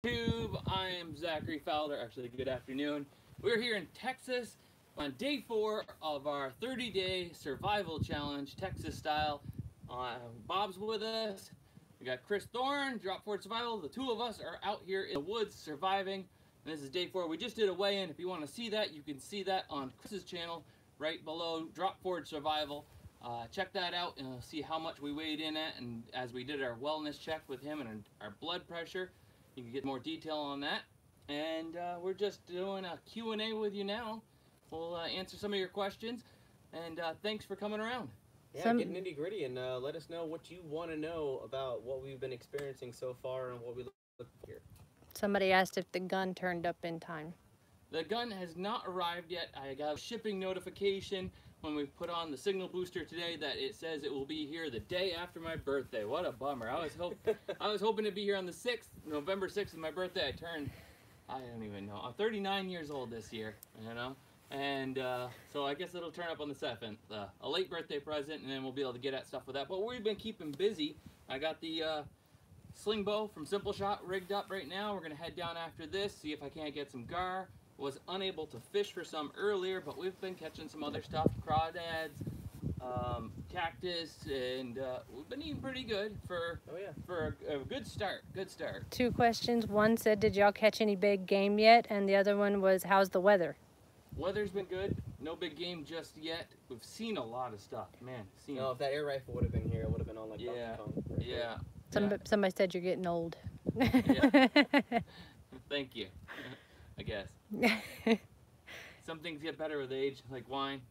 YouTube. I am Zachary Fowler. Actually, good afternoon. We're here in Texas on day 4 of our 30-day survival challenge, Texas style. Bob's with us. We got Chris Thorn, Drop Forward Survival. The two of us are out here in the woods surviving. And this is day 4. We just did a weigh-in. If you want to see that, you can see that on Chris's channel right below, Drop Forward Survival. Check that out and see how much we weighed in at, and as we did our wellness check with him and our blood pressure, you can get more detail on that. And we're just doing a Q&A with you now. We'll answer some of your questions, and thanks for coming around. Yeah, get nitty gritty and let us know what you want to know about what we've been experiencing so far and what we look for here. Somebody asked if the gun turned up in time. The gun has not arrived yet. I got a shipping notification when we put on the signal booster today that it says it will be here the day after my birthday. What a bummer. I was hoping to be here on the 6th. November 6th is my birthday. I don't even know. I'm 39 years old this year, you know? And so I guess it'll turn up on the 7th. A late birthday present, and then we'll be able to get at stuff with that. But we've been keeping busy. I got the sling bow from SimpleShot rigged up right now. We're going to head down after this, see if I can't get some gar. Was unable to fish for some earlier, but we've been catching some other stuff, crawdads, cactus, and we've been eating pretty good for a good start. Good start. 2 questions. One said, did y'all catch any big game yet? And the other one was, how's the weather? Weather's been good. No big game just yet. We've seen a lot of stuff, man. No, if that air rifle would have been here, it would have been on like Donkey Kong. Yeah. Somebody said you're getting old. Yeah. Thank you. I guess. Some things get better with age, like wine.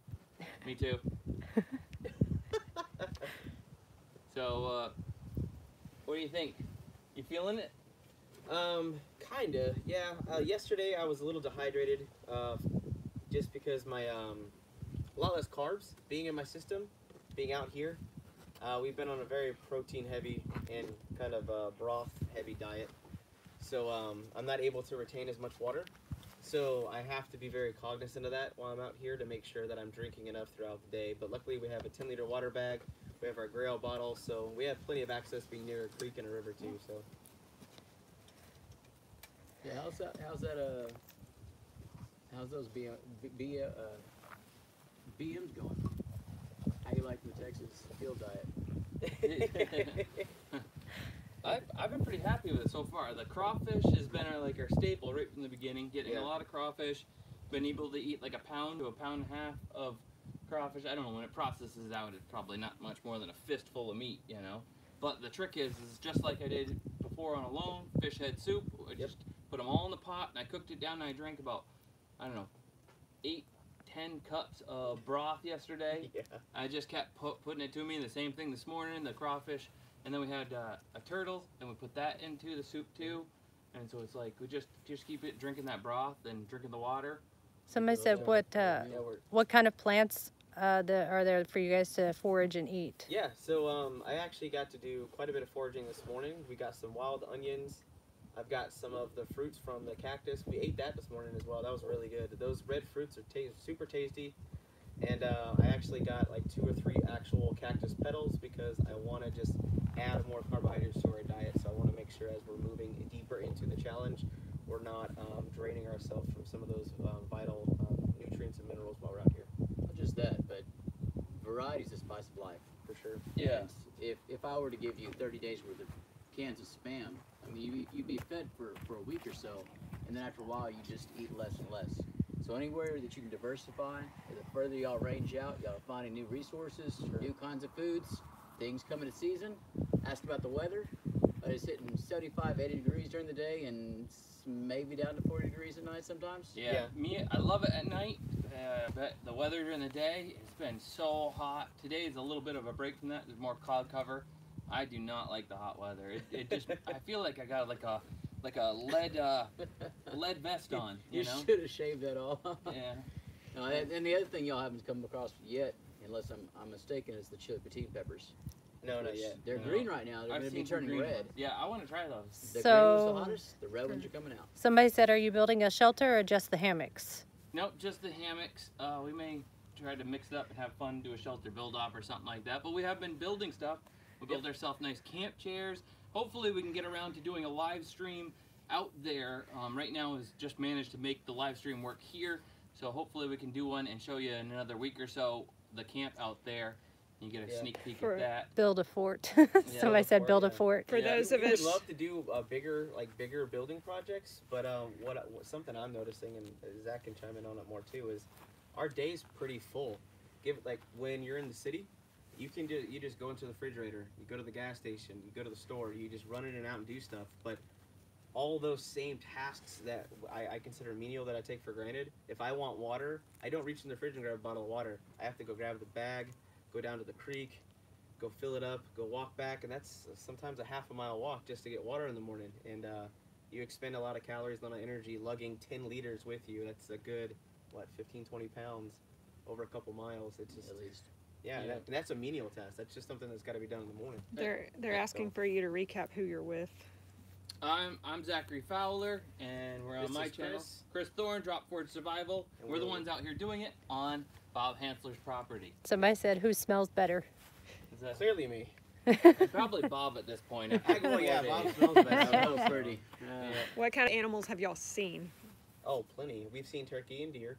Me too. So, what do you think? You feeling it? Kinda, yeah. Yesterday I was a little dehydrated, just because my, a lot less carbs being in my system, being out here. We've been on a very protein heavy and kind of broth heavy diet. So, I'm not able to retain as much water. So I have to be very cognizant of that while I'm out here to make sure that I'm drinking enough throughout the day. But luckily we have a 10-liter water bag, we have our Grail bottle, so we have plenty of access being near a creek and a river too. So yeah, how's those BMs going? How you like the Texas field diet? I've been pretty happy with it so far. The crawfish has been like our staple right from the beginning. Getting a lot of crawfish. Been able to eat like a pound to a pound and a half of crawfish. I don't know, when it processes out, it's probably not much more than a fistful of meat, you know. But the trick is just like I did before on a lone fish head soup. I just put them all in the pot and I cooked it down and I drank about, I don't know, 8-10 cups of broth yesterday. Yeah. I just kept putting it to me. The same thing this morning, the crawfish. And then we had a turtle, and we put that into the soup too. And so it's like we just keep it drinking that broth and drinking the water. Somebody said, what kind of plants are there for you guys to forage and eat? Yeah, so I actually got to do quite a bit of foraging this morning. We got some wild onions. I've got some of the fruits from the cactus. We ate that this morning as well. That was really good. Those red fruits are super tasty. And I actually got like 2 or 3 actual cactus petals because I want to just add more carbohydrates to our diet. So I want to make sure as we're moving deeper into the challenge, we're not draining ourselves from some of those vital nutrients and minerals while we're out here. Not just that, but variety is the spice of life, for sure. Yeah. And if I were to give you 30 days worth of cans of Spam, I mean, you'd be fed for a week or so, and then after a while, you just eat less and less. So anywhere that you can diversify, the further y'all range out, y'all are finding new resources, new kinds of foods, things coming to season. Ask about the weather. It's hitting 75, 80 degrees during the day and maybe down to 40 degrees at night sometimes. Yeah. I love it at night, but the weather during the day, it's been so hot. Today is a little bit of a break from that. There's more cloud cover. I do not like the hot weather. It just, I feel like I got like a lead vest on, you know? You should have shaved that off. Yeah. No, and the other thing y'all haven't come across yet, unless I'm mistaken, is the chili petite peppers. No, not yet. They're green right now. They're going to be turning red. Ones. Yeah, I want to try those. The green ones are the hottest. The red ones are coming out. Somebody said, are you building a shelter or just the hammocks? Nope, just the hammocks. We may try to mix it up and have fun, do a shelter build-off or something like that. But we have been building stuff. We built ourselves nice camp chairs. Hopefully we can get around to doing a live stream out there right now has just managed to make the live stream work here. So hopefully we can do one and show you in another week or so the camp out there. You get a sneak peek at that. Build a fort. Yeah, Somebody said build a fort. For those of we us, would love to do bigger building projects, but what something I'm noticing, and Zach can chime in on it more too, is our day's pretty full. Like when you're in the city, you just go into the refrigerator, you go to the gas station, you go to the store, you just run in and out and do stuff. But all those same tasks that I consider menial that I take for granted. If I want water, I don't reach in the fridge and grab a bottle of water. I have to go grab the bag, go down to the creek, go fill it up, go walk back, and that's sometimes a half-a-mile walk just to get water in the morning. And you expend a lot of calories, a lot of energy lugging 10 liters with you. That's a good, 15, 20 pounds over a couple miles. It's just, At least. yeah. And that's a menial task. That's just something that's got to be done in the morning. they're asking for you to recap who you're with. I'm Zachary Fowler, and we're on This my is channel. Chris. Chris Thorn, Wazoo Survival. And We're the we're- ones out here doing it on Bob Hansler's property. Somebody said who smells better. Is that Clearly me. probably Bob at this point? Well, yeah, Bob. Bob smells better. That was pretty. Yeah. What kind of animals have y'all seen? Oh, plenty. We've seen turkey and deer,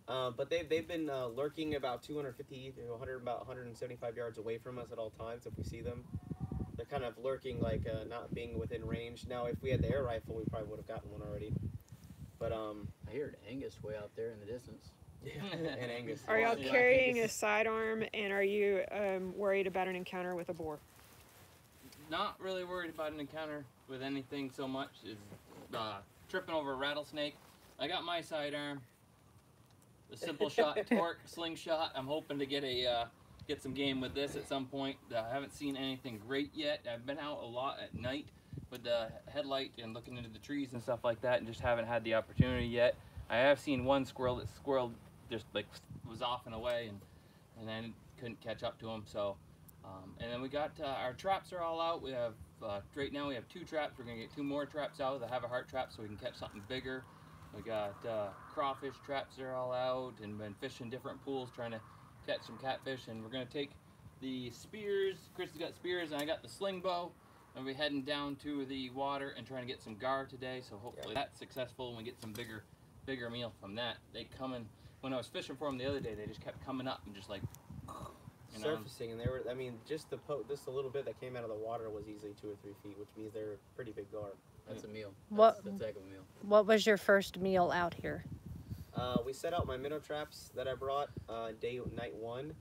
but they've been lurking about 250 to 100, about 175 yards away from us at all times. If we see them, they're kind of lurking, like not being within range. Now, if we had the air rifle, we probably would have gotten one already. But I heard Angus way out there in the distance. and Angus. Are y'all Yeah, carrying a Angus. sidearm, and are you worried about an encounter with a boar? Not really worried about an encounter with anything so much as tripping over a rattlesnake. I got my sidearm, the SimpleShot torque slingshot. I'm hoping to get some game with this at some point. I haven't seen anything great yet. I've been out a lot at night with the headlight and looking into the trees and stuff like that, and just haven't had the opportunity yet. I have seen one squirrel that squirreled just like was off and away, and then couldn't catch up to him. So, and then we got our traps are all out. We have right now we have 2 traps. We're gonna get 2 more traps out. I have a heart trap so we can catch something bigger. We got crawfish traps are all out, and been fishing different pools trying to catch some catfish. And we're gonna take the spears. Chris has got spears, and I got the sling bow. And we're heading down to the water and trying to get some gar today. So hopefully that's successful, and we get some bigger meal from that. They come in. When I was fishing for them the other day, they just kept coming up and just like surfacing, and they were. I mean, just the little bit that came out of the water was easily 2 or 3 feet, which means they're a pretty big gar. That's a meal. What- That's a heck of a meal. What was your first meal out here? We set out my minnow traps that I brought night 1,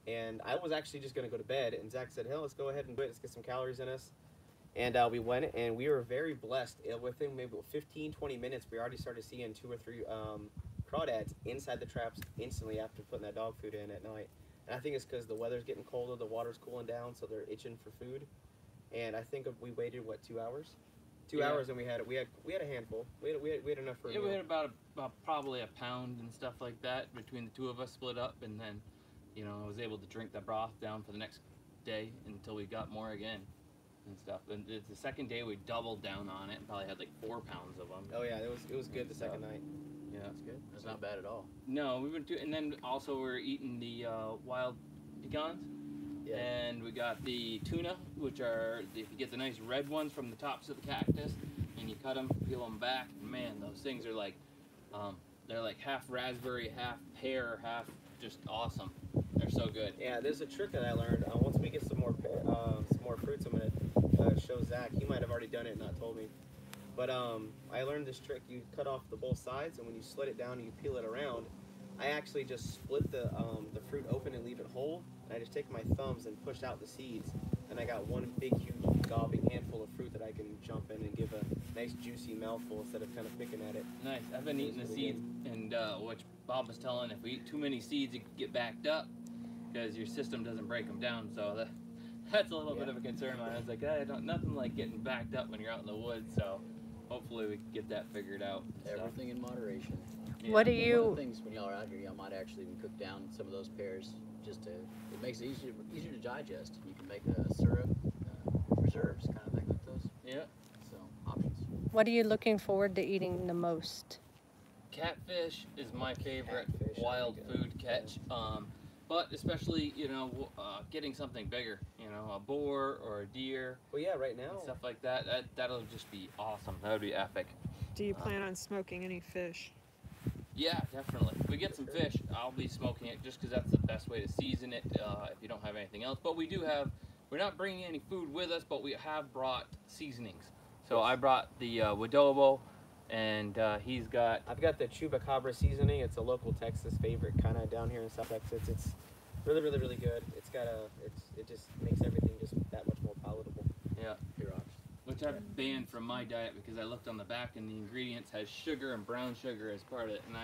and I was actually just gonna go to bed. And Zach said, "Hell, let's go ahead and do it. Let's get some calories in us." And we went, and we were very blessed. Within maybe 15, 20 minutes, we already started seeing 2 or 3 crawdads inside the traps instantly after putting that dog food in at night. And I think it's because the weather's getting colder, the water's cooling down, so they're itching for food. And I think we waited 2 hours. 2 hours, and we had a handful. We had enough for a yeah, we meal. had about probably a pound and stuff like that between the 2 of us split up, and then I was able to drink the broth down for the next day until we got more again and stuff. And the second day we doubled down on it and probably had like 4 pounds of them. Oh yeah, it was good the second night. Yeah, That's good. That's not bad at all. no, we went to, and then also we're eating the wild pecans. Yeah. And we got the tuna, which are, if you get the nice red ones from the tops of the cactus, and you cut them, peel them back, man, those things are like, they're like half raspberry, half pear, half just awesome. They're so good. Yeah, there's a trick that I learned. Once we get some more fruits, I'm gonna show Zach. He might have already done it and not told me. But I learned this trick. You cut off the both sides, and when you slit it down and you peel it around, I actually just split the fruit open and leave it whole. And I just take my thumbs and push out the seeds, and I got one big, huge, gobbing handful of fruit that I can jump in and give a nice, juicy mouthful instead of kind of picking at it. Nice. I've been eating the seeds, and which Bob was telling, if we eat too many seeds, you could get backed up because your system doesn't break them down. So that's a little bit of a concern. I was like, nothing like getting backed up when you're out in the woods. So hopefully we can get that figured out. and stuff. Everything in moderation. Yeah. What do One of you? the things when y'all are out here, y'all might actually even cook down some of those pears just to, it makes it easier to digest. You can make a syrup, preserves, kind of thing like those. Yeah. So, options. What are you looking forward to eating the most? Catfish is my favorite Catfish, wild there you go. food catch. but especially, you know, getting something bigger, you know, a boar or a deer. Well, yeah, right now. And stuff like that. That'll just be awesome. That would be epic. Do you plan on smoking any fish? Yeah, definitely. If we get some fish, I'll be smoking it just because that's the best way to season it if you don't have anything else. But we do have, we're not bringing any food with us, but we have brought seasonings. So I brought the Wadobo, and he's got... I've got the Chupacabra seasoning. It's a local Texas favorite kind of down here in South Texas. It's really, really, really good. It's got it just makes everything just that much more palatable. Yeah. Which I've banned from my diet because I looked on the back and the ingredients has sugar and brown sugar as part of it, and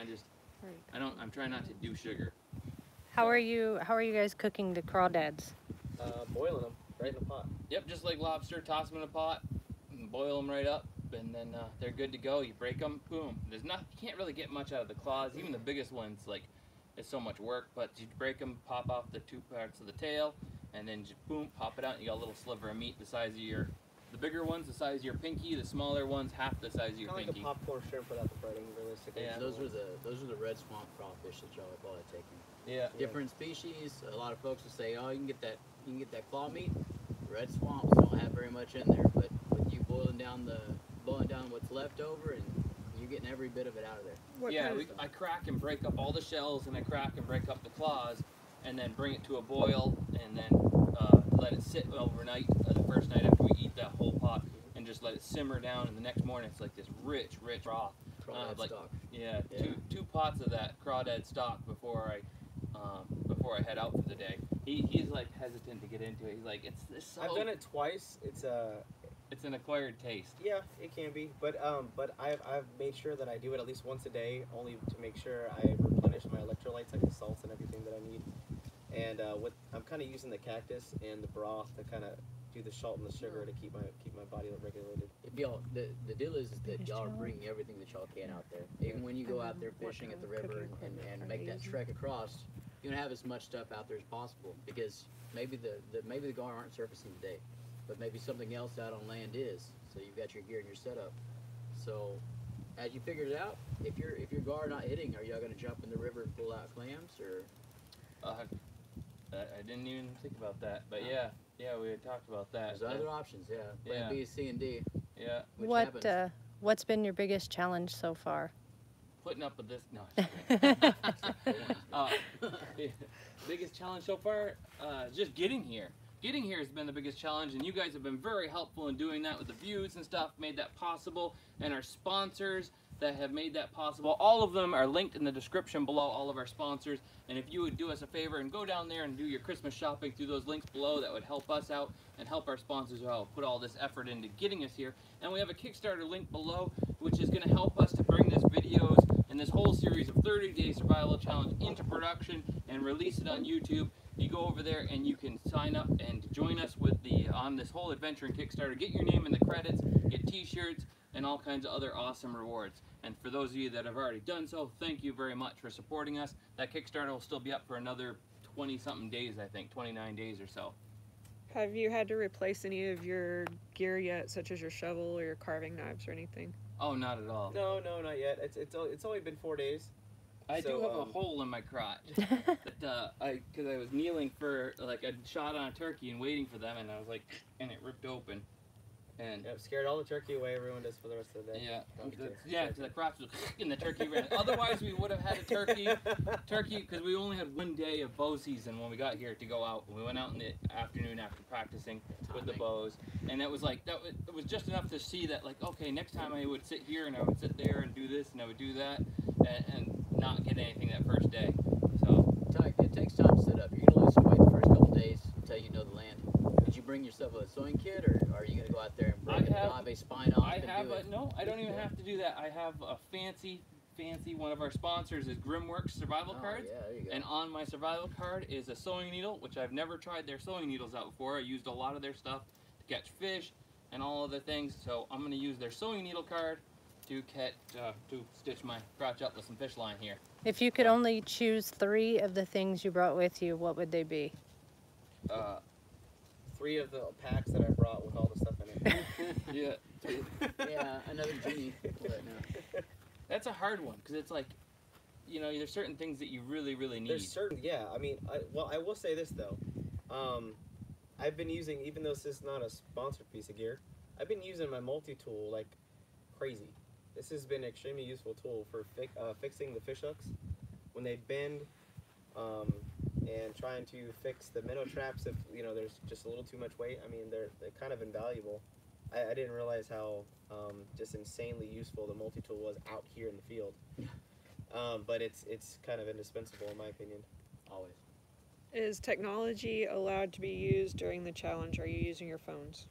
I'm trying not to do sugar. How are you guys cooking the crawdads? Boiling them right in the pot. Yep, just like lobster, toss them in a pot, and boil them right up, and then they're good to go. You break them, boom. You can't really get much out of the claws. Even the biggest ones, like, it's so much work, but you break them, pop off the 2 parts of the tail, and then just boom, pop it out, and you got a little sliver of meat the size of the bigger ones the size of your pinky, the smaller ones half the size of your Kind of pinky. like a popcorn shrimp without the breading, realistically. Yeah, those are the red swamp crawfish that y'all are probably taking. Yeah. Different species. A lot of folks will say, oh, you can get that claw meat. Red swamps don't have very much in there, but with you boiling down what's left over, and you're getting every bit of it out of there. What Yeah, kind of- I crack and break up all the shells, and I crack and break up the claws, and then bring it to a boil, and then let it sit overnight, the first night after we eat that whole pot, and just let it simmer down, and the next morning it's like this rich broth. Crawdad Like, stock. yeah, Yeah. two pots of that crawdad stock before I head out for the day. He's like hesitant to get into it. He's like, it's so... I've done it twice. It's It's an acquired taste. yeah, it can be, but I've made sure that I do it at least once a day, only to make sure I replenish my electrolytes, like the salts and everything that I need. And I'm kind of using the cactus and the broth to kind of do the salt and the sugar to keep my body regulated. If y'all, the deal is that y'all are bringing everything that y'all can out there. Even when you go out there fishing at the river and make that trek across, you're gonna have as much stuff out there as possible, because maybe the gar aren't surfacing today, but maybe something else out on land is. So you've got your gear and your setup. So as you figure it out, if your gar not hitting, are y'all gonna jump in the river and pull out clams, or? I didn't even think about that, but yeah, we had talked about that. There's other options, yeah. Plan Yeah. B, C, and D. Yeah, Which happens. What's been your biggest challenge so far? putting up with this. No. Biggest challenge so far, just getting here. Getting here has been the biggest challenge, and you guys have been very helpful in doing that with the views and stuff, made that possible, and our sponsors that have made that possible. All of them are linked in the description below, all of our sponsors, and if you would do us a favor and go down there and do your Christmas shopping through those links below, that would help us out and help our sponsors out, put all this effort into getting us here. And we have a Kickstarter link below, which is going to help us to bring this videos and this whole series of 30-day survival challenge into production and release it on YouTube. You go over there and you can sign up and join us with on this whole adventure in Kickstarter. Get your name in the credits, get t-shirts, and all kinds of other awesome rewards. And for those of you that have already done so, thank you very much for supporting us. That Kickstarter will still be up for another 20-something days, I think, 29 days or so. Have you had to replace any of your gear yet, such as your shovel or your carving knives or anything? Oh, not at all. No, not yet. It's only been 4 days. I So, do have a hole in my crotch, because I was kneeling for like a shot on a turkey and waiting for them, and I was like, and it ripped open, and Yep, scared all the turkey away. Everyone does for the rest of the day. yeah, the crotch was and the turkey ran. Otherwise, we would have had a turkey, because we only had 1 day of bow season when we got here to go out. We went out in the afternoon after practicing with the bows, and it was like it was just enough to see that, like, okay, next time I would sit here and I would sit there and do this and I would do that, and not get anything that first day. So It takes time to set up. You're gonna lose some weight the first couple days until you know the land. Did you bring yourself a sewing kit, or are you gonna go out there and break a spine off? No, I don't even have to do that. I have a fancy. One of our sponsors is GrimWorks Survival cards, Yeah, there you go. and on my survival card is a sewing needle, which I've never tried their sewing needles out before. I used a lot of their stuff to catch fish and all other things, so I'm going to use their sewing needle card to stitch my crotch up with some fish line here. If you could only choose 3 of the things you brought with you, what would they be? 3 of the packs that I brought with all the stuff in it. Yeah. Yeah, another genie. Right now. That's a hard one, because it's like, you know, there's certain things that you really need. There's certain, yeah. I mean, I will say this though. I've been using, even though this is not a sponsored piece of gear, I've been using my multi-tool like crazy. This has been an extremely useful tool for fixing the fish hooks when they bend, and trying to fix the minnow traps if, you know, there's just a little too much weight. I mean, they're kind of invaluable. I didn't realize how just insanely useful the multi-tool was out here in the field. But it's kind of indispensable in my opinion. Always. Is technology allowed to be used during the challenge? Are you using your phones?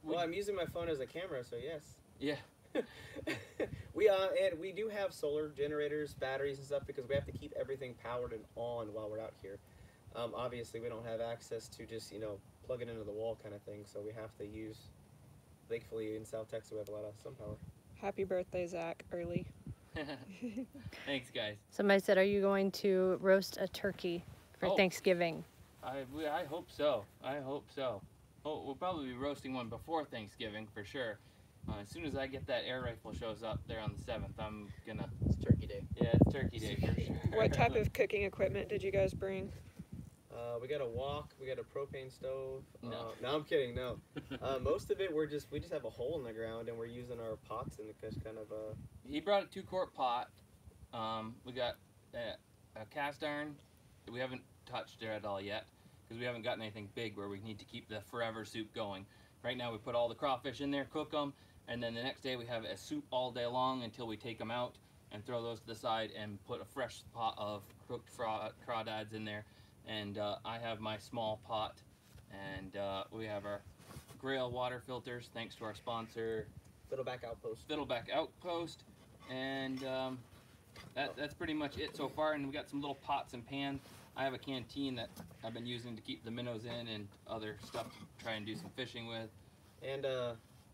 Well, I'm using my phone as a camera, so yes. Yeah. And we do have solar generators, batteries and stuff, because we have to keep everything powered and on while we're out here. Obviously, we don't have access to just, you know, plug it into the wall kind of thing, so we have to use, thankfully in South Texas we have a lot of sun power. Happy birthday, Zach, early. Thanks, guys. Somebody said, are you going to roast a turkey for Thanksgiving? I hope so. I hope so. Oh, we'll probably be roasting one before Thanksgiving for sure. As soon as I get that air rifle shows up there on the 7th, I'm gonna... It's Turkey Day. Yeah, it's Turkey Day for sure. What type of cooking equipment did you guys bring? We got a wok, we got a propane stove. No. No, I'm kidding, no. Most of it, we just have a hole in the ground and we're using our pots and just kind of... He brought a 2-quart pot. We got a cast iron that we haven't touched at all yet because we haven't gotten anything big where we need to keep the forever soup going. Right now we put all the crawfish in there, cook them, and then the next day we have a soup all day long until we take them out and throw those to the side and put a fresh pot of cooked crawdads in there. And I have my small pot, and we have our Grail water filters thanks to our sponsor Fiddleback Outpost. Fiddleback Outpost, and that's pretty much it so far. And we got some little pots and pans. I have a canteen that I've been using to keep the minnows in and other stuff to try and do some fishing with. And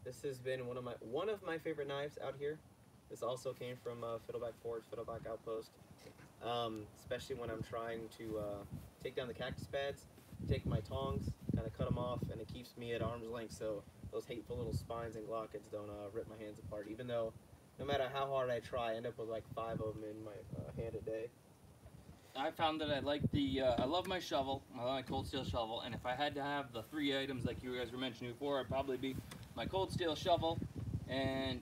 this has been one of my favorite knives out here. This also came from Fiddleback Forge, Fiddleback Outpost. Especially when I'm trying to take down the cactus pads, take my tongs, kind of cut them off, and it keeps me at arm's length so those hateful little spines and glockets don't rip my hands apart. Even though, no matter how hard I try, I end up with like 5 of them in my hand a day. I found that I like I love my shovel, I love my cold steel shovel, and if I had to have the 3 items like you guys were mentioning before, it'd probably be my cold steel shovel and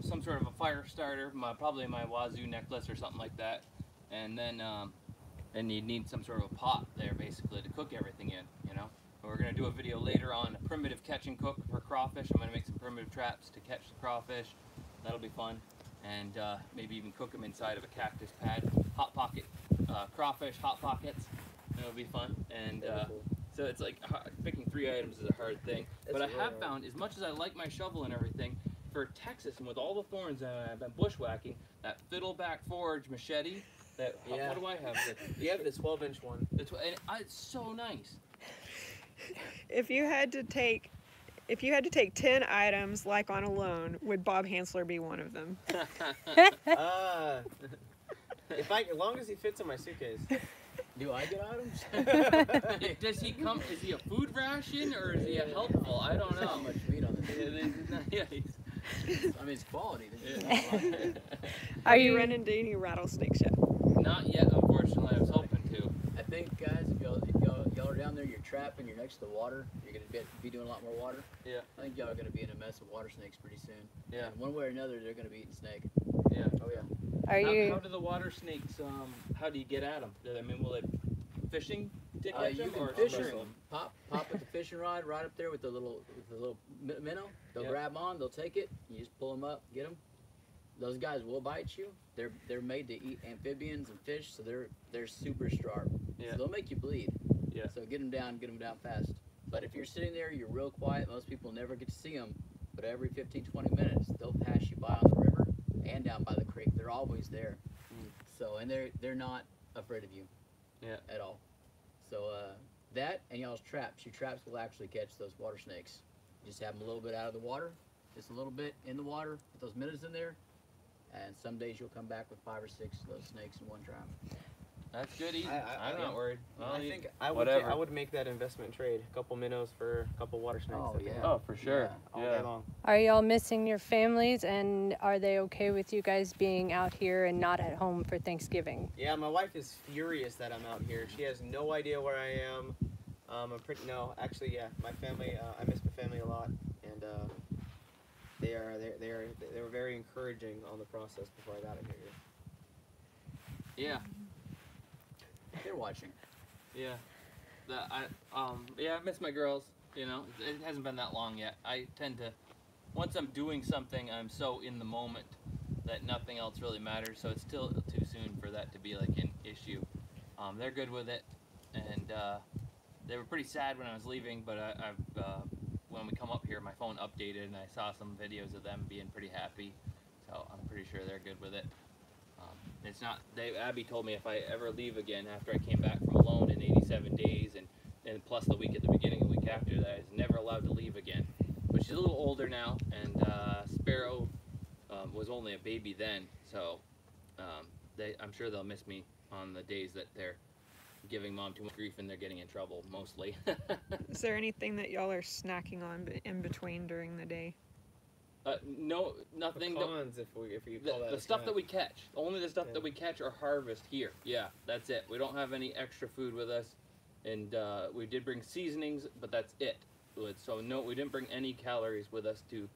some sort of a fire starter, probably my Wazoo necklace or something like that, and then you'd need some sort of a pot there basically to cook everything in, you know. And we're going to do a video later on a primitive catch and cook for crawfish. I'm going to make some primitive traps to catch the crawfish. That'll be fun, and maybe even cook them inside of a cactus pad. Hot pocket crawfish, hot pockets. It'll be fun. And so it's like picking 3 items is a hard thing. But I have found, as much as I like my shovel and everything, for Texas and with all the thorns I've been bushwhacking, that Fiddleback Forge machete. That what do I have? You have the 12-inch one. It's so nice. If you had to take 10 items like on a loan, would Bob Hansler be one of them? As long as he fits in my suitcase. Do I get items? Does he come? Is he a food ration or is he a helpful? I don't know. Not much meat on this. I mean, it's quality. Are you running into any rattlesnakes yet? Not yet, unfortunately. I was hoping to. I think, guys, if y'all are down there, you're trapping, you're next to the water, you're going to be doing a lot more water. Yeah. I think y'all are going to be in a mess of water snakes pretty soon. Yeah. And one way or another, they're going to be eating snake. Yeah. Oh yeah. How do the water snakes? How do you get at them? I mean, will it fishing to catch You them can or fish muscle them. Pop with the fishing rod right up there with the little minnow. They'll Yep. grab on, they'll take it. You just pull them up, get them. Those guys will bite you. They're made to eat amphibians and fish, so they're super sharp. Yeah. So they'll make you bleed. Yeah. So get them down fast. But if you're sitting there, you're real quiet. Most people never get to see them. But every 15-20 minutes, they'll pass you by on the river and down by the creek. They're always there. So and they're not afraid of you. Yeah. At all. So that and y'all's traps. Your traps will actually catch those water snakes. Just have them a little bit out of the water, just a little bit in the water, put those minnows in there, and some days you'll come back with 5 or 6 of those snakes in one trap. That's good eating. I'm not worried. I think I would whatever. I would make that investment trade. A couple minnows for a couple water snakes. Oh, that they yeah. have Oh, for sure. all day long. Are y'all missing your families, and are they okay with you guys being out here and not at home for Thanksgiving? Yeah, my wife is furious that I'm out here. She has no idea where I am. Actually, yeah, my family. I miss my family a lot, and they were very encouraging on the process before I got here. Yeah. They're watching. Yeah. I miss my girls. You know, it hasn't been that long yet. I tend to, once I'm doing something, I'm so in the moment that nothing else really matters. So it's still too soon for that to be like an issue. They're good with it, and they were pretty sad when I was leaving. But when we come up here, my phone updated, and I saw some videos of them being pretty happy. So I'm pretty sure they're good with it. It's not. Abby told me if I ever leave again after I came back from alone in 87 days, and plus the week at the beginning, the week after that, I was never allowed to leave again. But she's a little older now, and Sparrow was only a baby then, so I'm sure they'll miss me on the days that they're giving mom too much grief and they're getting in trouble, mostly. Is there anything that y'all are snacking on in between during the day? No, nothing. Pecans, if you call that The a stuff snack. that we catch. Only the stuff Yeah. that we catch or harvest here. Yeah, that's it. We don't have any extra food with us, and we did bring seasonings, but that's it. So no, we didn't bring any calories with us to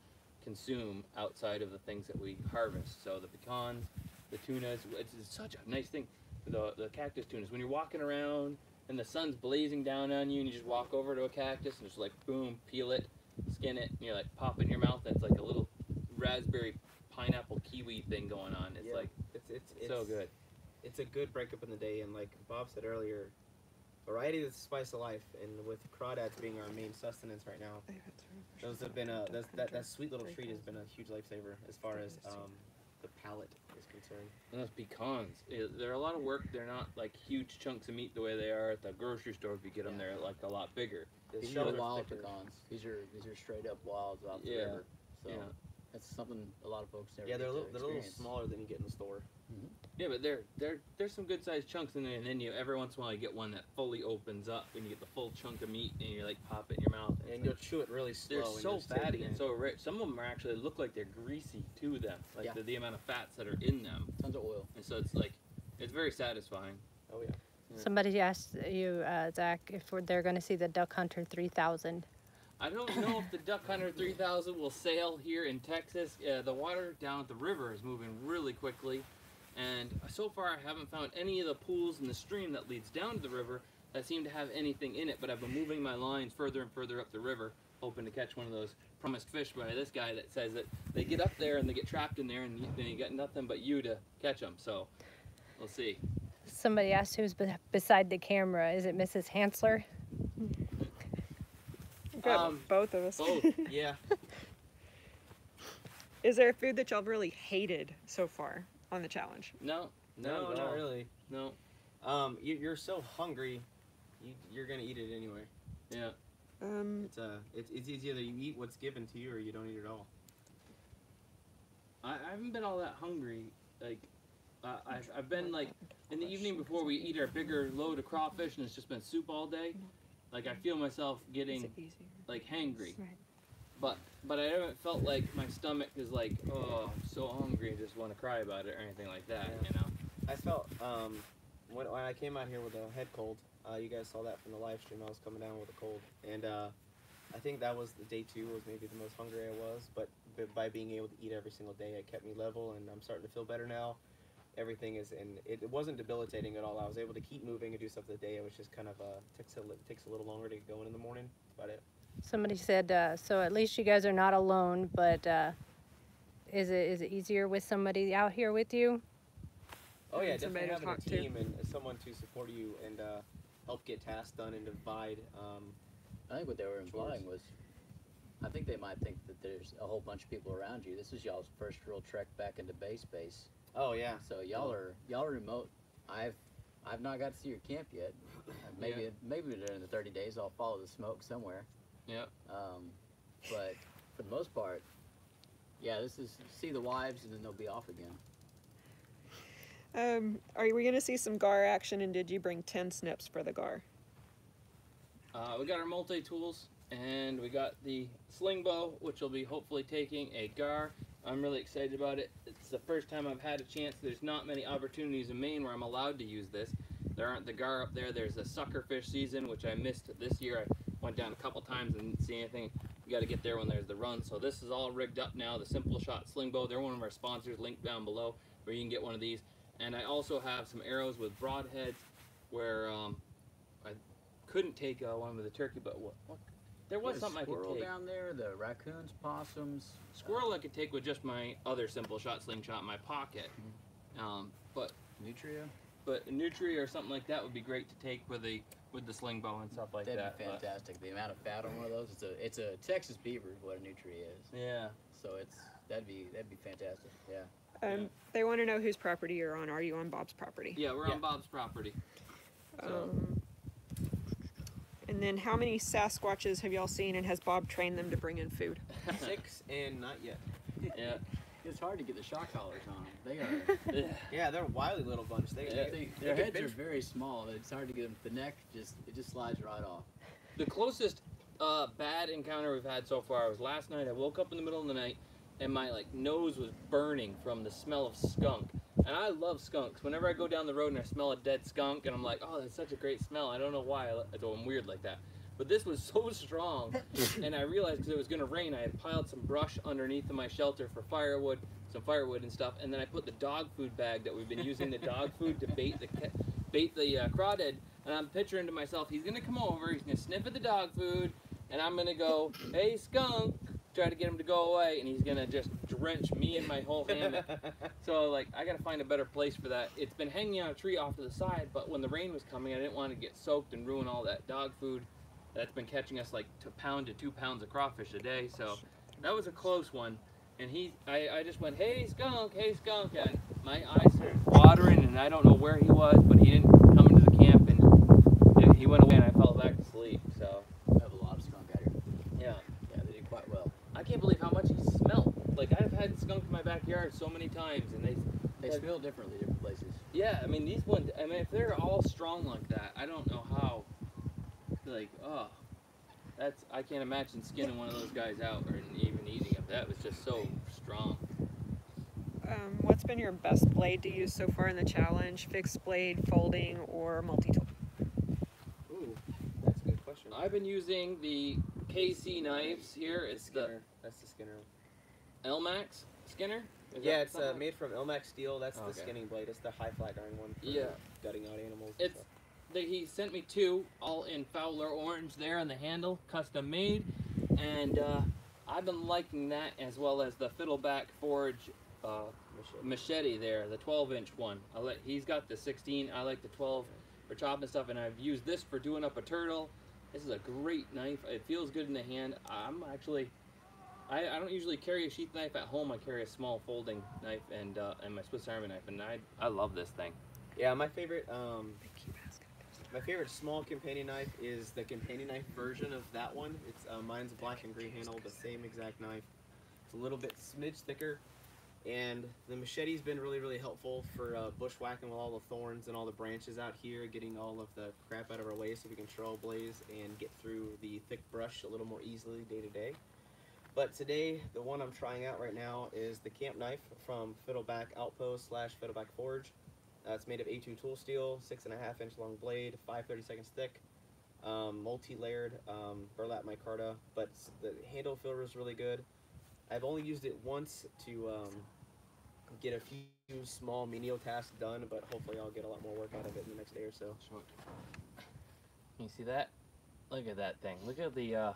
consume outside of the things that we harvest. So the pecans, the tunas. It's such a nice thing. The cactus tunas. When you're walking around and the sun's blazing down on you, and you just walk over to a cactus and just like boom, peel it, skin it, and you're like pop it in your mouth. That's like a little raspberry pineapple kiwi thing going on. It's Yeah. like It's so good. It's a good breakup in the day, and like Bob said earlier, variety is the spice of life. And with crawdads being our main sustenance right now, those have been that sweet little treat has been a huge lifesaver as far as the palate is concerned. And those pecans, they're a lot of work. They're not like huge chunks of meat the way they are at the grocery store. If you get them, they're like a lot bigger. The These shells are are wild thicker. pecans. These are straight up wilds out the Yeah. river. So Yeah. that's something a lot of folks never Yeah, get they're to a little experience. smaller than you get in the store. Yeah, but there's some good sized chunks in there, and then you every once in a while you get one that fully opens up, and you get the full chunk of meat, and you like pop it in your mouth. And it's you'll like, chew it really slow. they're and so you'll just take fatty it and in. so rich. Some of them are actually look like they're greasy to them, like Yeah. the amount of fats that are in them, Tons of oil. and so it's like it's very satisfying. Oh yeah. Somebody asked you, Zach, if they're going to see the Duck Hunter 3000. I don't know if the Duck Hunter 3000 will sail here in Texas. The water down at the river is moving really quickly, and so far I haven't found any of the pools in the stream that leads down to the river that seem to have anything in it, but I've been moving my lines further and further up the river, hoping to catch one of those promised fish by this guy that says that they get up there and they get trapped in there, and then you got nothing but you to catch them, so we'll see. Somebody asked who's beside the camera. Is it Mrs. Hansler? We've got both of us. Both. Yeah. Is there a food that y'all have really hated so far on the challenge? No, No, at not all. really. No. You're so hungry, you're gonna eat it anyway. Yeah. It's either you eat what's given to you or you don't eat at all. I haven't been all that hungry. Like, I've been like in the evening before we eat our bigger load of crawfish, and it's just been soup all day. Like I feel myself getting like hangry, but I haven't felt like my stomach is like, oh, I'm so hungry and just want to cry about it or anything like that. Yeah. You know. I felt when I came out here with a head cold. You guys saw that from the live stream. I was coming down with a cold, and I think that was the day 2 was maybe the most hungry I was. But by being able to eat every single day, it kept me level, and I'm starting to feel better now. Everything is, and it wasn't debilitating at all. I was able to keep moving and do stuff the day. It was just kind of takes a little longer to get going in the morning. That's about it. Somebody said, so at least you guys are not alone, but is it easier with somebody out here with you? Oh yeah, And somebody definitely to having a talk to. team and someone to support you and help get tasks done and divide. I think what they were implying was, I think they might think that there's a whole bunch of people around you. This is y'all's first real trek back into base. Oh yeah. So y'all are remote. I've not got to see your camp yet. Maybe during the 30 days I'll follow the smoke somewhere. Yep. But for the most part, yeah, this is see the wives and then they'll be off again. Are we going to see some GAR action, and did you bring 10 snips for the GAR? We got our multi-tools, and we got the sling bow, which will be hopefully taking a GAR. I'm really excited about it. It's the first time I've had a chance. There's not many opportunities in Maine where I'm allowed to use this. There aren't the GAR up there. There's the suckerfish season, which I missed this year. I went down a couple times and didn't see anything. You got to get there when there's the run. So this is all rigged up now. The SimpleShot Sling Bow. They're one of our sponsors. Link down below where you can get one of these. And I also have some arrows with broadheads where I couldn't take one with a turkey, but what there was something I could squirrel take. down there, the raccoons, possums. Squirrel I could take with just my other SimpleShot slingshot in my pocket. But Nutria. But nutria or something like that would be great to take with the sling bow and stuff like That'd that. be fantastic. The amount of fat on one of those, it's a Texas beaver is what a nutria is. Yeah. So that'd be fantastic. Yeah. They want to know whose property you're on. Are you on Bob's property? Yeah, we're on Bob's property. So. And then how many Sasquatches have y'all seen, and has Bob trained them to bring in food? 6 and not yet. Yeah. It's hard to get the shock collars on them. They are. Yeah, they're a wily little bunch. Their heads are very small. It's hard to get them. The neck just slides right off. The closest bad encounter we've had so far was last night. I woke up in the middle of the night and my nose was burning from the smell of skunk. And I love skunks. Whenever I go down the road and I smell a dead skunk, and I'm like, oh, that's such a great smell. I don't know why I'm weird like that. But this was so strong, and I realized because it was going to rain, I had piled some brush underneath of my shelter for firewood, some firewood and stuff, and then I put the dog food bag that we've been using, the dog food, to bait the crawdad, and I'm picturing to myself, he's going to come over, he's going to sniff at the dog food, and I'm going to go, hey, skunk, try to get him to go away, and he's going to just drench me and my whole hammock. So, I got to find a better place for that. It's been hanging on a tree off to the side, but when the rain was coming, I didn't want to get soaked and ruin all that dog food. That's been catching us like a pound to 2 pounds of crawfish a day, so that was a close one. And I just went, hey skunk, and my eyes started watering, and I don't know where he was, but he didn't come into the camp, and he went away, and I fell back to sleep. So We have a lot of skunk out here. yeah, They do quite well. I can't believe how much he smelled. I've had skunk in my backyard so many times, and They smell differently different places. yeah, I mean these ones. I mean if they're all strong like that, I don't know how. Oh, I can't imagine skinning one of those guys out or even eating them. That was just so strong. What's been your best blade to use so far in the challenge? Fixed blade, folding, or multi-tool? Ooh, that's a good question. I've been using the KC knives here. It's That's the Skinner. the Elmax Skinner. Yeah, it's made from Elmax steel. That's the Okay. skinning blade. It's the high flat iron one for Yeah. gutting out animals. and It's stuff. he sent me 2, all in Fowler orange there on the handle, custom made, and I've been liking that as well as the Fiddleback Forge machete there, the 12-inch one. He's got the 16. I like the 12 for chopping stuff, and I've used this for doing up a turtle. This is a great knife. It feels good in the hand. I don't usually carry a sheath knife at home. I carry a small folding knife and my Swiss Army knife, and I love this thing. Yeah, my favorite small companion knife is the companion knife version of that one. It's mine's a black and green handle, the same exact knife. It's a little bit smidge thicker, and the machete's been really helpful for bushwhacking with all the thorns and all the branches out here, getting all of the crap out of our way so we can trailblaze and get through the thick brush a little more easily day to day. But today, the one I'm trying out right now is the camp knife from Fiddleback Outpost / Fiddleback Forge. It's made of A2 tool steel, 6.5-inch long blade, 5/32 thick, multi-layered burlap micarta, but the handle feel is really good. I've only used it once to get a few small menial tasks done, but hopefully I'll get a lot more work out of it in the next day or so. You see that? Look at that thing. Look at the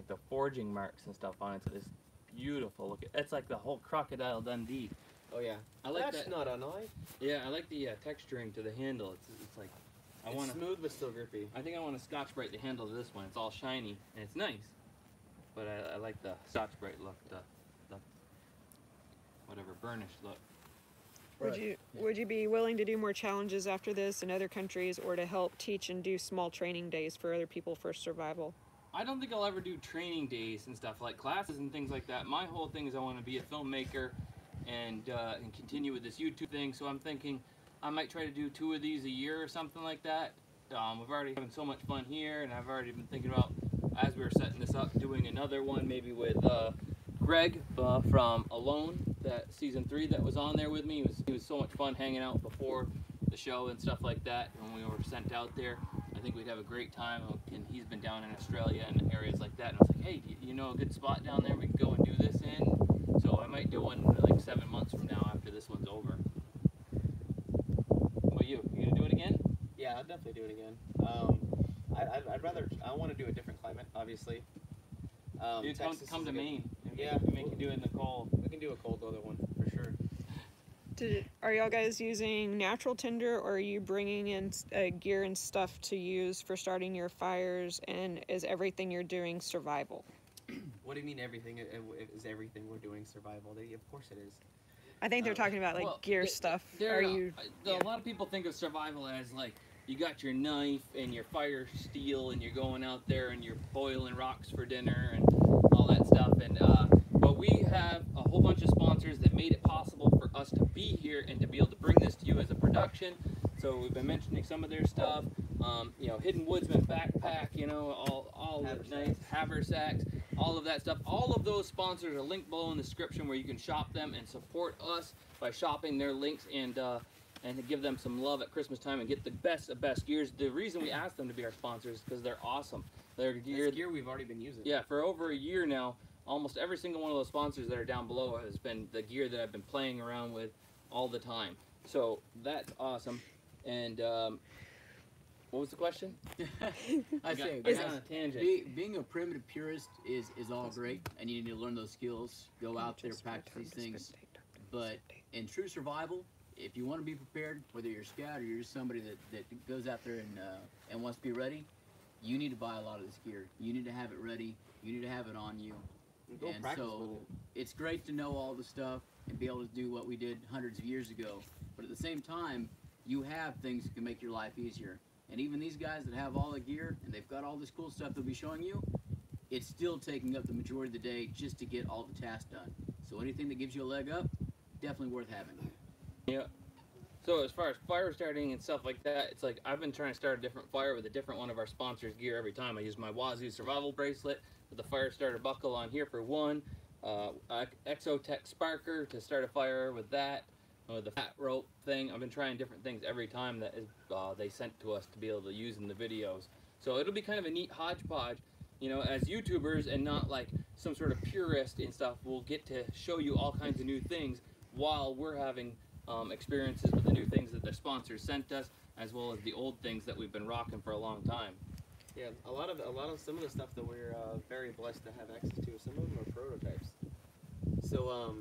the forging marks and stuff on it. It's beautiful. Look at it's like the whole Crocodile Dundee. Oh yeah, I like that's that. not a knife. Yeah, I like the texturing to the handle. It's like It's smooth but still grippy. I think I want to Scotch-Brite the handle to this one. It's all shiny and it's nice, but I like the Scotch-Brite look, the whatever burnished look. Would you be willing to do more challenges after this in other countries, or to help teach and do small training days for other people for survival? I don't think I'll ever do training days and stuff like classes and things like that. My whole thing is I want to be a filmmaker and continue with this YouTube thing. So I'm thinking I might try to do 2 of these a year or something like that. We've already having so much fun here, and I've already been thinking about, as we were setting this up, doing another one maybe with Greg from Alone, that season 3 that was on there with me. He was so much fun hanging out before the show and stuff like that when we were sent out there. I think we'd have a great time, and he's been down in Australia and areas like that, and I was like, hey, do you know a good spot down there we can go and do this in? So I might do one like 7 months from now after this one's over. What about you? You gonna do it again? Yeah, I'll definitely do it again. I want to do a different climate, obviously. Dude, come to Maine. Yeah. Make you do it in the cold. We can do a cold weather one, for sure. Are y'all guys using natural tinder, or are you bringing in gear and stuff to use for starting your fires, and is everything you're doing survival? What do you mean everything? Is everything we're doing survival? Of course it is. I think they're talking about like gear stuff. Are you? A lot of people think of survival as like you got your knife and your fire steel and you're going out there and you're boiling rocks for dinner and all that stuff. And but we have a whole bunch of sponsors that made it possible for us to be here and to be able to bring this to you as a production. So we've been mentioning some of their stuff. You know, Hidden Woodsman backpack. You know, all nice haversacks, all of that stuff. All of those sponsors are linked below in the description where you can shop them and support us by shopping their links and to give them some love at Christmas time and get the best of best gears. The reason we asked them to be our sponsors is because they're awesome. Their gear we've already been using. Yeah, for over a year now. Almost every single one of those sponsors that are down below has been the gear that I've been playing around with all the time. So that's awesome. And what was the question? I say, got on a tangent. Being a primitive purist is all great, and you need to learn those skills, go out there, practice these things. But in true survival, if you want to be prepared, whether you're a scout or you're just somebody that goes out there and wants to be ready, you need to buy a lot of this gear. You need to have it ready. You need to have it on you. And so it's great to know all the stuff and be able to do what we did hundreds of years ago. But at the same time, you have things that can make your life easier. And even these guys that have all the gear and they've got all this cool stuff they'll be showing you, it's still taking up the majority of the day just to get all the tasks done. So anything that gives you a leg up, definitely worth having. Yeah. So as far as fire starting and stuff like that, it's like I've been trying to start a different fire with a different one of our sponsors' gear every time. I use my Wazoo Survival bracelet with the fire starter buckle on here for one, Exotech Sparker to start a fire with that, with the fat rope thing. I've been trying different things every time that they sent to us to be able to use in the videos. So it'll be kind of a neat hodgepodge, you know, as YouTubers and not like some sort of purist and stuff. We'll get to show you all kinds of new things while we're having experiences with the new things that the sponsors sent us, as well as the old things that we've been rocking for a long time. Yeah, a lot of some of the stuff that we're very blessed to have access to. Some of them are prototypes. So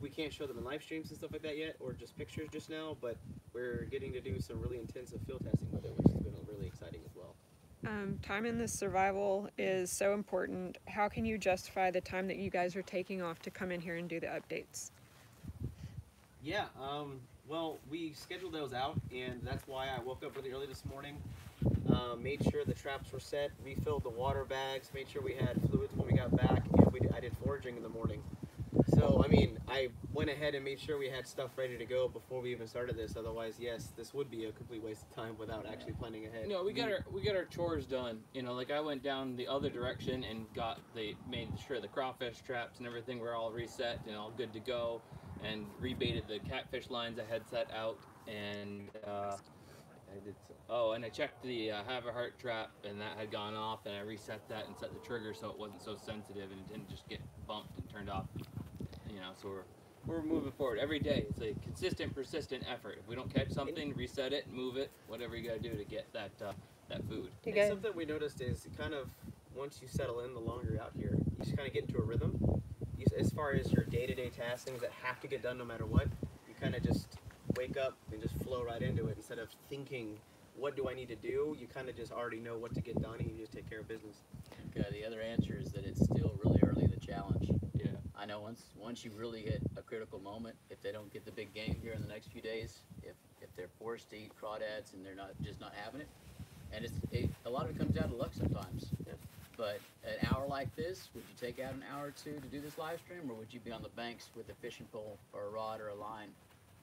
we can't show them in live streams and stuff like that yet, or just pictures just now. But we're getting to do some really intensive field testing with it, which has been really exciting as well. Time in this survival is so important. How can you justify the time that you guys are taking off to come in here and do the updates? Yeah, well, we scheduled those out, and that's why I woke up really early this morning, made sure the traps were set, refilled the water bags, made sure we had fluids when we got back, and I did foraging in the morning. So, I mean, I went ahead and made sure we had stuff ready to go before we even started this. Otherwise, yes, this would be a complete waste of time without actually planning ahead. No, we got our chores done. You know, like I went down the other direction and made sure the crawfish traps and everything were all reset and all good to go, and rebaited the catfish lines I had set out, and and I checked the have a heart trap, and that had gone off, and I reset that and set the trigger so it wasn't so sensitive and it didn't just get bumped and turned off. You know, so we're moving forward every day. It's a consistent, persistent effort. If we don't catch something, reset it, move it, whatever you got to do to get that food. And something we noticed is kind of once you settle in, the longer you're out here, you just kind of get into a rhythm. As far as your day-to-day tasks, things that have to get done no matter what, you kind of just wake up and just flow right into it instead of thinking, what do I need to do? You kind of just already know what to get done, and you just take care of business. Okay, the other answer is that it's still really early in the challenge. Yeah. I know once you really hit a critical moment, if they don't get the big game here in the next few days, if they're forced to eat crawdads and they're not having it, and a lot of it comes down to luck sometimes. Yeah. But an hour like this, would you take out an hour or two to do this live stream, or would you be on the banks with a fishing pole or a rod or a line,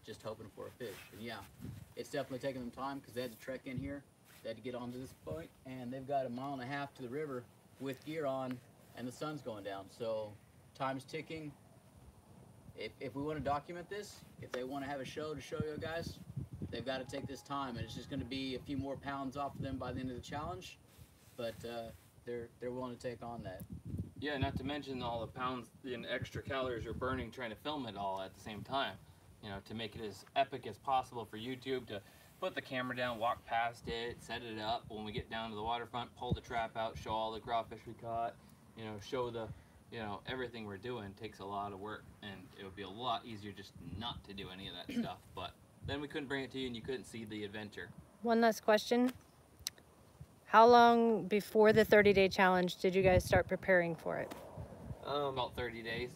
just hoping for a fish? And yeah, it's definitely taking them time because they had to trek in here, they had to get onto this point, and they've got 1.5 miles to the river with gear on, and the sun's going down. So time's ticking. If we want to document this, if they want to have a show to show you guys, they've got to take this time, and it's just going to be a few more pounds off of them by the end of the challenge. But they're willing to take on that. Yeah, not to mention all the pounds and extra calories you're burning trying to film it all at the same time. You know, to make it as epic as possible for YouTube, to put the camera down, walk past it, set it up. When we get down to the waterfront, pull the trap out, show all the crawfish we caught. You know, show the, you know, everything we're doing takes a lot of work, and it would be a lot easier just not to do any of that stuff. But then we couldn't bring it to you, and you couldn't see the adventure. One last question. How long before the 30-day challenge did you guys start preparing for it? About 30 days.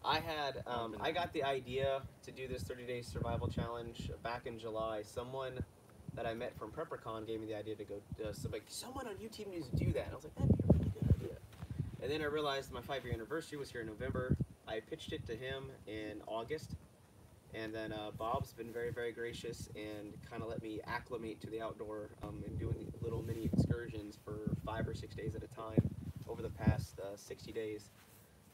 I got the idea to do this 30-day survival challenge back in July. Someone that I met from PrepperCon gave me the idea to go, someone on YouTube needs to do that. And I was like, that'd be a really good idea. And then I realized my 5-year anniversary was here in November. I pitched it to him in August. And then Bob's been very, very gracious and kind of let me acclimate to the outdoor and doing little mini excursions for 5 or 6 days at a time over the past 60 days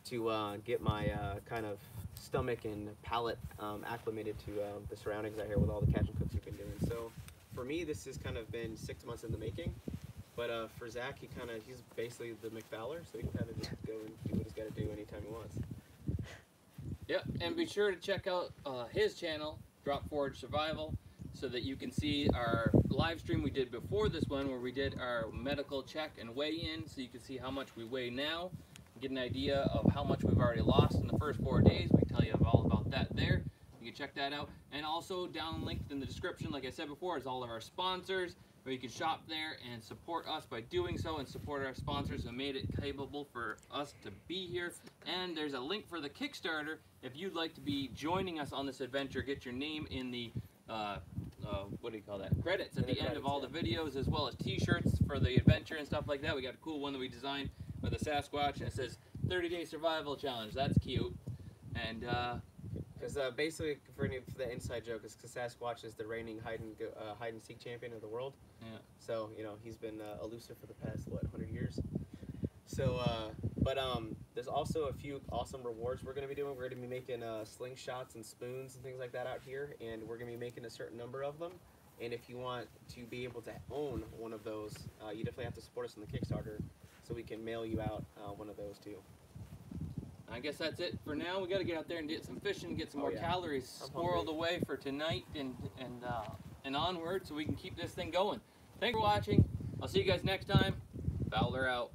to get my kind of stomach and palate acclimated to the surroundings out here with all the catch and cooks we've been doing. So for me, this has kind of been 6 months in the making. But for Zach, he's basically the McFowler, so he can kind of just go and do what he's got to do anytime he wants. Yep, and be sure to check out his channel, Drop Forage Survival, so that you can see our live stream we did before this one, where we did our medical check and weigh-in, so you can see how much we weigh now, get an idea of how much we've already lost in the first 4 days. We tell you all about that there. You can check that out. And also down linked in the description, like I said before, is all of our sponsors, where you can shop there and support us by doing so, and support our sponsors who made it capable for us to be here. And there's a link for the Kickstarter if you'd like to be joining us on this adventure. Get your name in the what do you call that? Credits at the end of all the videos, as well as t-shirts for the adventure and stuff like that. We got a cool one that we designed with a Sasquatch, and it says 30-day survival challenge. That's cute. And because basically, for the inside joke, is because Sasquatch is the reigning hide and seek champion of the world. yeah. So, you know, he's been elusive for the past, 100 years? So, but there's also a few awesome rewards we're going to be doing. We're going to be making slingshots and spoons and things like that out here, and we're going to be making a certain number of them. And if you want to be able to own one of those, you definitely have to support us on the Kickstarter so we can mail you out one of those too. I guess that's it for now. We got to get out there and get some fishing, get some more calories squirreled away for tonight and onward, so we can keep this thing going. Thanks for watching. I'll see you guys next time. Fowler out.